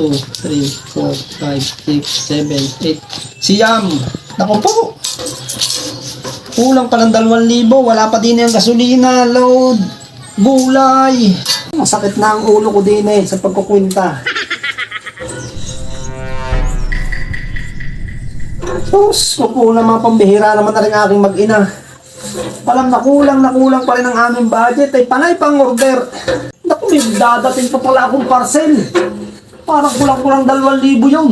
2, 3, 4, 5, 6, 7, 8. Siyam. Naku po. Kulang pa ng 2,000. Wala pa din yung gasolina, load, gulay. Masakit na ang ulo ko din sa pagkukwinta. Sus, kukulang mga pambihira naman na rin aking mag-ina. Palang nakulang pa rin ang aming budget ay panay pang order. Naku, may dadating pa pala akong parcel. Parang kulang-kulang 2,000 yun.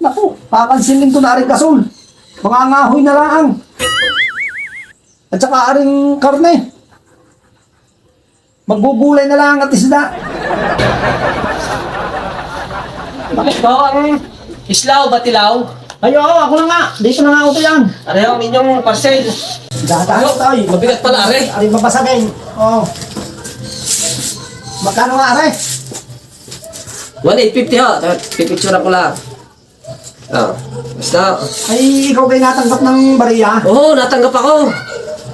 Naku, kakansilin ko na rin gasol. Mga ngahoy na lang. At saka aring karne. Maggugulay na lang at isda. Bakit ba ang islaw ba tilaw? Ay, oo, ako na nga. Dito na nga ako yan. Areho ang inyong parcel. Dadahan tayo. Mabigat pala, are. Aring babasagin. Oo. Magkano nga, are? 1,850 ho. Pipicture ko lang. Oh, basta. Ay, ikaw ba'y natanggap ng bariya? Oo, natanggap ako.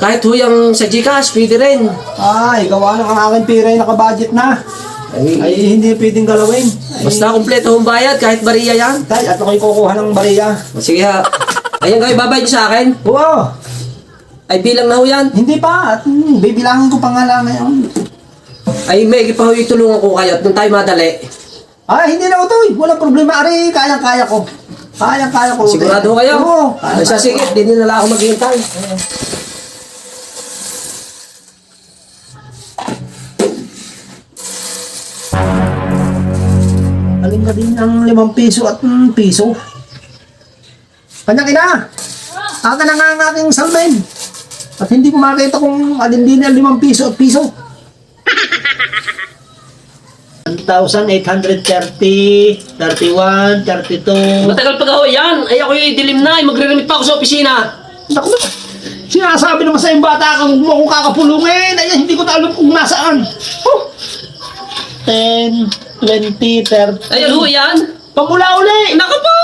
Kahit huyang sa Gcash, pwede rin. Ay, gawa ng ang aking pira ay nakabudget na. Ay, hindi pwedeng galawin. Ay, Basta kumpleto ang bayad, kahit bariya yan. tay, at ako'y kukuha ng bariya. Sige ha. Ayan kayo, babay niyo sa akin. Oo. Ay, bilang na ho yan. Hindi pa. At bibilangin ko pa nga lang ngayon. Ay, may pa ho itulungan ko kayo at nung tayo madali. Ay, hindi na utoy. Walang problema. Ari, kayang-kaya ko. Kayang-kaya ko. Sigurado ho kayo? Oo. Ay, sige, hindi na lang ako maghihintay. Alin na din ang 5 piso at piso. Kanya-kina. Akin na nga ang aking salmen. At hindi ko makita kung alin din ang 5 piso at piso. 1,830, 31, 32. Matagal pa ho yan. Ay, ako yung idilim na. Ay, magre-remit pa ako sa opisina. Naku na. Sinasabi naman sa yung bata kung mo akong kakapulungin. Ay, hindi ko na alam kung nasaan. 10, 20, 30. Ayun ho yan. Pamula uli. Naku po!